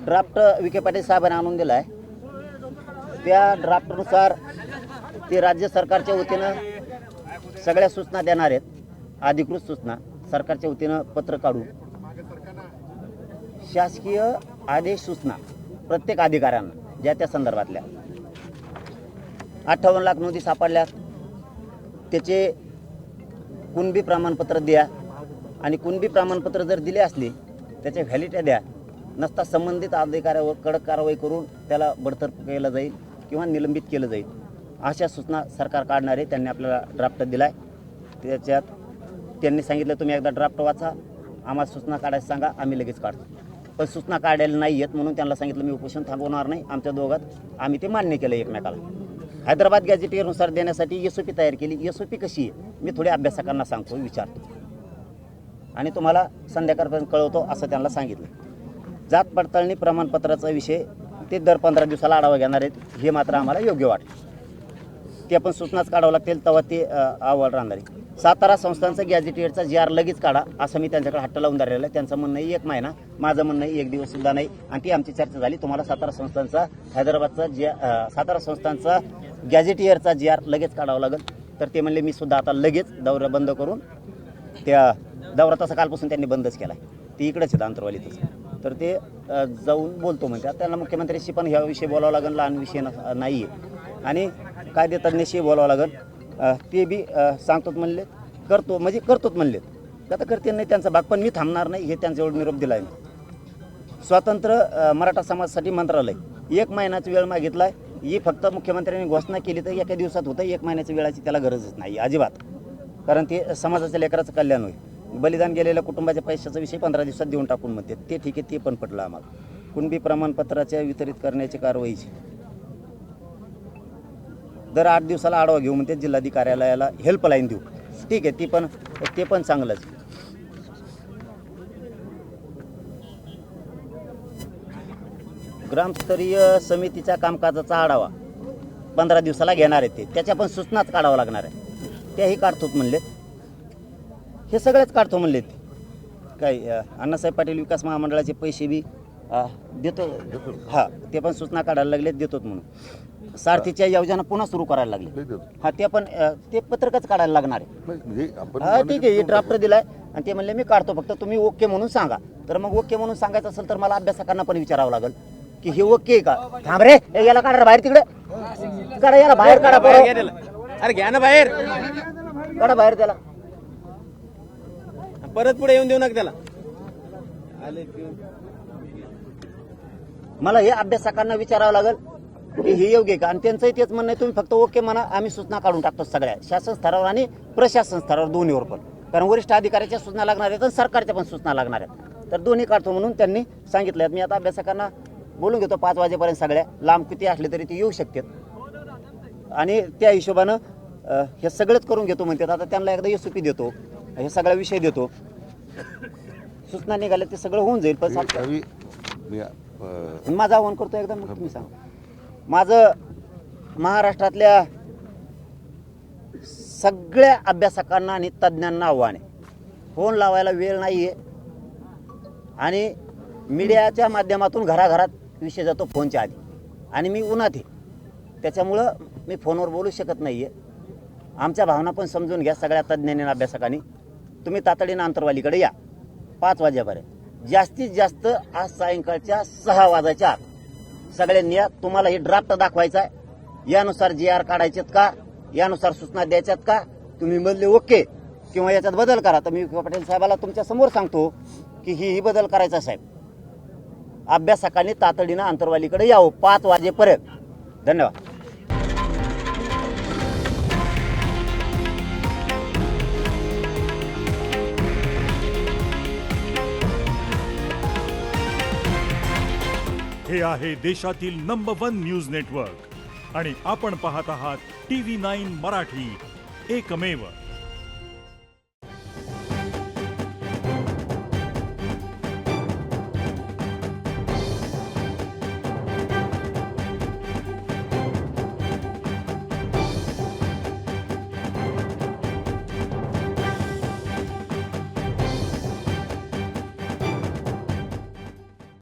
Draft Vikhe Patil साहेबांनी आणून दिला आहे. त्या ड्राफ्टनुसार ते राज्य सरकारच्या वतीनं सगळ्या सूचना देणार आहेत. अधिकृत सूचना सरकारच्या वतीनं पत्र काढून शासकीय आदेश सूचना प्रत्येक अधिकाऱ्यांना ज्या त्या संदर्भातल्या 58 लाख नोंदी सापडल्या, त्याचे कुणबी प्रमाणपत्र द्या आणि कुणबी प्रमाणपत्र जर दिले असले त्याचे व्हॅलिडिटी द्या, नसता संबंधित अधिकाऱ्यावर कडक कारवाई करून त्याला बडतर्फ केलं जाईल किंवा निलंबित केलं जाईल. अशा सूचना सरकार काढणार आहे. त्यांनी आपल्याला ड्राफ्ट दिला आहे. त्याच्यात त्यांनी सांगितलं तुम्ही एकदा ड्राफ्ट वाचा, आम्हाला सूचना काढायला सांगा, आम्ही लगेच काढतो. पण सूचना काढायला नाही येत म्हणून त्यांना सांगितलं मी उपोषण थांबवणार नाही. आमच्या दोघात आम्ही ते मान्य केलं एकमेकाला. हैदराबाद गॅझेटियरनुसार देण्यासाठी SOP तयार केली. SOP कशी आहे मी थोड्या अभ्यासकांना सांगतो, विचारतो आणि तुम्हाला संध्याकाळपर्यंत कळवतो असं त्यांना सांगितलं. जात पडताळणी प्रमाणपत्राचा विषय ते दर 15 दिवसाला आढावा घेणार आहेत. हे मात्र आम्हाला योग्य वाटतं. ते पण सूचनाच काढावं लागतील तेव्हा ते अहवाल राहणार आहे. सातारा संस्थांचा गॅझेटियरचा GR लगेच काढा असं मी त्यांच्याकडे हट्ट लावून धरलेलं आहे. त्यांचं म्हणणं 1 महिना, माझं म्हणणं 1 दिवस सुद्धा नाही. आणि ती आमची चर्चा झाली. तुम्हाला सातारा संस्थांचा सातारा संस्थांचा गॅझेटियरचा GR लगेच काढावा लागेल. तर ते म्हणले मी सुद्धा आता लगेच दौरा बंद करून त्या दौरा तसा कालपासून त्यांनी बंदच केला आहे. ती इकडेच आहेत अंतरवालीतच. तर ते जाऊन बोलतो म्हणतात. त्यांना मुख्यमंत्र्यांशी पण ह्याविषयी बोलावं लागेल. लहान विषय नाही आहे आणि कायदेतज्ञाशी बोलावं लागेल. ते बी सांगतोच म्हणले, करतोच म्हणलेत. आता करते नाही त्यांचा भाग, पण मी थांबणार नाही हे त्यांच्यावर निरोप दिला आहे. स्वतंत्र मराठा समाजासाठी मंत्रालय 1 महिन्याचा वेळ मागितला आहे. ही फक्त मुख्यमंत्र्यांनी घोषणा केली तर एका दिवसात होतं. 1 महिन्याच्या वेळाची त्याला गरजच नाही अजिबात, कारण ते समाजाच्या लेकराचं कल्याण होईल. बलिदान गेलेल्या कुटुंबाच्या पैशाचा विषय 15 दिवसात देऊन टाकून म्हणते ते ठीक आहे. ते पण पटलं आम्हाला. कुणबी प्रमाणपत्राच्या वितरित करण्याची कारवाईची दर 8 दिवसाला आढावा घेऊ म्हणते. जिल्हाधिकाऱ्याला हेल्पलाईन देऊ, ठीक आहे. ते पण चांगलंच. ग्रामस्तरीय समितीच्या कामकाजाचा आढावा 15 दिवसाला घेणार आहे. त्याच्या पण सूचनाच काढावं लागणार आहे. त्याही काढतोच म्हणलेत. हे सगळेच काढतो म्हणलेत. काय अण्णासाहेब पाटील विकास महामंडळाचे पैसे बी देतो. हां, ते पण सूचना काढायला लागलेत, देतोच म्हणून. सारथीच्या योजना पुन्हा सुरू करायला लागले. हां, ते पण ते पत्रकच काढायला लागणार आहे. हां, ठीक आहे. ड्राफ्ट दिलाय आणि ते म्हणले मी काढतो, फक्त तुम्ही ओके म्हणून सांगा. तर मग ओके म्हणून सांगायचं असेल तर मला अभ्यासकांना पण विचारावं लागेल की हे ओके का. थांब रे, याला काढा बाहेर, तिकडे काढा, याला बाहेर काढा. अरे घ्या ना बाहेर, काढा बाहेर त्याला. परत पुढे येऊन देऊ नका त्याला. मला हे अभ्यासकांना विचारावं लागेल की हे योग्य का. आणि त्यांचंही तेच म्हणणं आहे तुम्ही फक्त ओके म्हणा, आम्ही सूचना काढून टाकतो सगळ्या शासन स्तरावर आणि प्रशासन स्तरावर दोन्हीवर पण. कारण वरिष्ठ अधिकाऱ्याच्या सूचना लागणार आहेत आणि सरकारच्या पण सूचना लागणार आहेत. तर दोन्ही काढतो म्हणून त्यांनी सांगितलं. मी आता अभ्यासकांना बोलून घेतो 5 वाजेपर्यंत. सगळ्या लांब किती असले तरी ते येऊ शकतात आणि त्या हिशोबानं हे सगळंच करून घेतो म्हणतात. आता त्यांना एकदा SOP देतो, हे सगळा विषय देतो, सूचना निघाल्या ते सगळं होऊन जाईल. पण माझं आव्हान करतो एकदा, मग तुम्ही सांगा. माझं महाराष्ट्रातल्या सगळ्या अभ्यासकांना आणि तज्ज्ञांना आव्हान आहे. फोन लावायला वेळ नाही आहे आणि मीडियाच्या माध्यमातून घराघरात विषय जातो फोनच्या आधी आणि मी उन्हात आहे, त्याच्यामुळं मी फोनवर बोलू शकत नाही आहे. आमच्या भावना पण समजून घ्या सगळ्या तज्ज्ञांनी अभ्यासकांनी. तुम्ही तातडीनं अंतरवालीकडे या 5 वाजेपर्यंत. जास्तीत जास्त आज सायंकाळच्या 6 वाजायच्या आत सगळ्यांनी या. तुम्हाला हे ड्राफ्ट दाखवायचा आहे. यानुसार GR काढायचेत का, यानुसार सूचना द्यायच्यात का, तुम्ही म्हणले ओके किंवा याच्यात बदल करा. तर मी पाटील साहेबाला तुमच्या समोर सांगतो की ही बदल करायचा साहेब. अभ्यासकांनी तातडीनं अंतरवालीकडे यावं 5 वाजेपर्यंत. धन्यवाद. हे आहे देशातील नंबर 1 न्यूज नेटवर्क आणि आपण पाहत आहात TV9 मराठी, एकमेव.